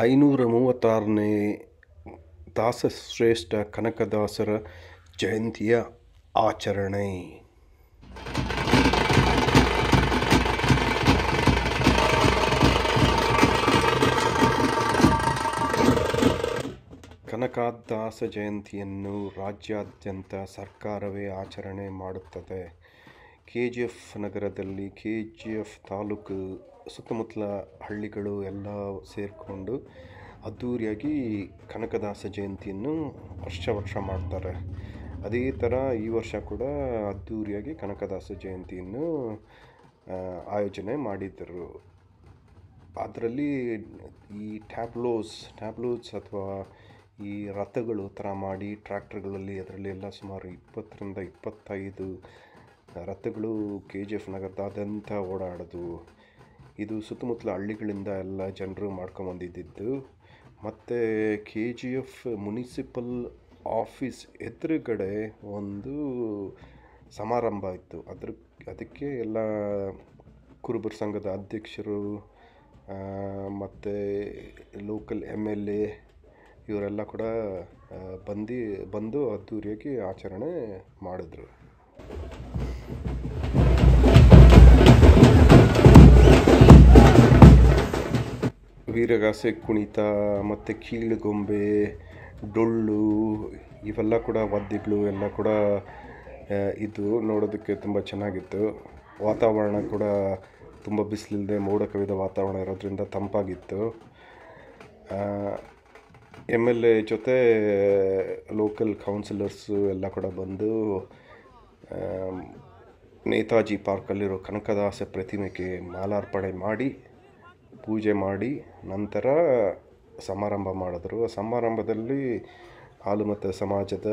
536ನೇ ದಾಸಶ್ರೇಷ್ಠ ಕನಕದಾಸರ ಜಯಂತಿಯ ಆಚರಣೆ. ಕನಕದಾಸ ಜಯಂತಿಯನ್ನು ರಾಜ್ಯಾದ್ಯಂತ ಸರ್ಕಾರವೇ ಆಚರಣೆ ಮಾಡುತ್ತದೆ. KGF ನಗರದಲ್ಲಿ KGF ತಾಲೂಕು ಸುತ್ತಮುತ್ತಲ ಹಳ್ಳಿಗಳು ಎಲ್ಲ ಸೇರಿಕೊಂಡು ಅದ್ಧೂರಿಯಾಗಿ ಕನಕದಾಸ ಜಯಂತಿಯನ್ನು ವರ್ಷ ಮಾಡ್ತಾರೆ. ಅದೇ ಥರ ಈ ವರ್ಷ ಕೂಡ ಅದ್ಧೂರಿಯಾಗಿ ಕನಕದಾಸ ಜಯಂತಿಯನ್ನು ಆಯೋಜನೆ ಮಾಡಿದ್ದರು. ಅದರಲ್ಲಿ ಈ ಟ್ಯಾಬ್ಲೋಸ್ ಅಥವಾ ಈ ರಥಗಳು ಥರ ಮಾಡಿ ಟ್ರ್ಯಾಕ್ಟರ್ಗಳಲ್ಲಿ ಅದರಲ್ಲಿ ಎಲ್ಲ ಸುಮಾರು 20ರಿಂದ 25 ರಥಗಳು KGF ನಗರದಾದ್ಯಂತ ಓಡಾಡೋದು. ಇದು ಸುತ್ತಮುತ್ತಲ ಹಳ್ಳಿಗಳಿಂದ ಎಲ್ಲ ಜನರು ಮಾಡ್ಕೊಂಬಂದಿದ್ದು. ಮತ್ತು KGF ಮುನಿಸಿಪಲ್ ಆಫೀಸ್ ಎದುರುಗಡೆ ಒಂದು ಸಮಾರಂಭ ಇತ್ತು. ಅದಕ್ಕೆ ಎಲ್ಲ ಕುರುಬರ ಸಂಘದ ಅಧ್ಯಕ್ಷರು ಮತ್ತು ಲೋಕಲ್ MLA ಇವರೆಲ್ಲ ಕೂಡ ಬಂದು ಅದ್ಧೂರಿಯಾಗಿ ಆಚರಣೆ ಮಾಡಿದ್ರು. ವೀರಗಾಸೆ ಕುಣಿತ ಮತ್ತು ಕೀಲುಗೊಂಬೆ, ಡೊಳ್ಳು ಇವೆಲ್ಲ ಕೂಡ ವಾದ್ಯಗಳು ಎಲ್ಲ ಕೂಡ ಇದು ನೋಡೋದಕ್ಕೆ ತುಂಬ ಚೆನ್ನಾಗಿತ್ತು. ವಾತಾವರಣ ಕೂಡ ತುಂಬ ಬಿಸಿಲಿಲ್ಲದೆ ಮೋಡ ಕವಿದ ವಾತಾವರಣ ಇರೋದ್ರಿಂದ ತಂಪಾಗಿತ್ತು. MLA ಜೊತೆ ಲೋಕಲ್ ಕೌನ್ಸಿಲರ್ಸು ಎಲ್ಲ ಕೂಡ ಬಂದು ನೇತಾಜಿ ಪಾರ್ಕಲ್ಲಿರೋ ಕನಕದಾಸ ಪ್ರತಿಮೆಗೆ ಮಾಲಾರ್ಪಣೆ ಮಾಡಿ ಪೂಜೆ ಮಾಡಿ ನಂತರ ಸಮಾರಂಭ ಮಾಡಿದ್ರು. ಆ ಸಮಾರಂಭದಲ್ಲಿ ಹಾಲುಮತ ಸಮಾಜದ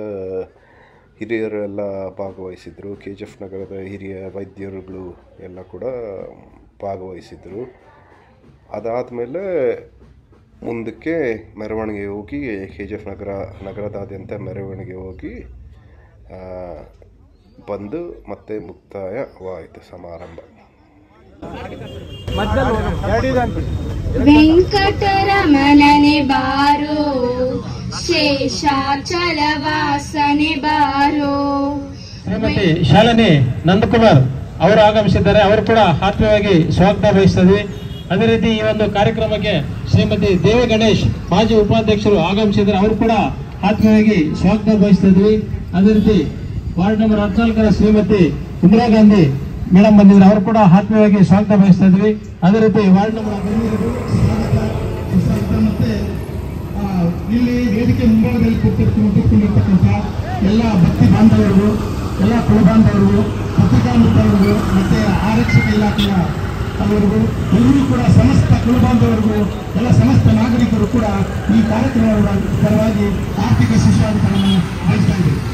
ಹಿರಿಯರೆಲ್ಲ ಭಾಗವಹಿಸಿದರು. KGF ನಗರದ ಹಿರಿಯ ವೈದ್ಯರುಗಳು ಎಲ್ಲ ಕೂಡ ಭಾಗವಹಿಸಿದರು. ಅದಾದಮೇಲೆ ಮುಂದಕ್ಕೆ ಮೆರವಣಿಗೆ ಹೋಗಿ KGF ನಗರದಾದ್ಯಂತ ಮೆರವಣಿಗೆ ಹೋಗಿ ಬಂದು ಮತ್ತೆ ಮುಕ್ತಾಯವಾಯಿತು ಸಮಾರಂಭ. ವೆಂಕಟರಮಣನೆ ಬಾರೋ, ಶೇಷಾಚಲವಾಸನೆ ಬಾರೋ. ಶ್ರೀಮತಿ ಶಾಲಿನಿ ನಂದಕುಮಾರ್ ಅವರು ಆಗಮಿಸಿದ್ದಾರೆ. ಅವರು ಕೂಡ ಆತ್ಮೀಯವಾಗಿ ಸ್ವಾಗತ ಬಯಸ್ತದೆ. ಅದೇ ರೀತಿ ಈ ಒಂದು ಕಾರ್ಯಕ್ರಮಕ್ಕೆ ಶ್ರೀಮತಿ ದೇವಿ ಗಣೇಶ್ ಮಾಜಿ ಉಪಾಧ್ಯಕ್ಷರು ಆಗಮಿಸಿದ್ದಾರೆ. ಅವರು ಕೂಡ ಆತ್ಮೀಯವಾಗಿ ಸ್ವಾಗತ ಬಯಸ್ತಿದ್ವಿ. ಅದೇ ರೀತಿ ವಾರ್ಡ್ ನಂಬರ್ 14ರ ಶ್ರೀಮತಿ ಇಂದಿರಾ ಗಾಂಧಿ ಮೇಡಮ್ ಬಂದಿದ್ರು. ಅವರು ಕೂಡ ಆತ್ಮೀಯವಾಗಿ ಸ್ವಾಗತ ಬಯಸ್ತಾ ಇದ್ವಿ. ಅದೇ ರೀತಿ ವಾರ್ಡ್ ನಂಬರ್ 15 ಮತ್ತೆ ಇಲ್ಲಿ ವೇದಿಕೆ ಮುಂಭಾಗದಲ್ಲಿ ಕೂತ್ಕೊಂಡಿರ್ತಕ್ಕಂಥ ಎಲ್ಲ ಭಕ್ತಿ ಬಾಂಧವರಿಗೂ, ಎಲ್ಲ ಕುಲ ಬಾಂಧವರಿಗೂ, ಪತ್ರಿಕಾ ಮಿತ್ರರಿಗೂ ಮತ್ತೆ ಆರಕ್ಷಕ ಇಲಾಖೆಯ ಅವರಿಗೂ ಎಲ್ಲರೂ ಕೂಡ ಸಮಸ್ತ ಕುಲ ಬಾಂಧವರಿಗೂ ಎಲ್ಲ ಸಮಸ್ತ ನಾಗರಿಕರು ಕೂಡ ಈ ಕಾರ್ಯಕ್ರಮದ ಪರವಾಗಿ ಆರ್ಥಿಕ ಶಿಷ್ಯಾಧಿಕಾರವನ್ನು ಬಯಸ್ತಾ ಇದ್ದೀವಿ.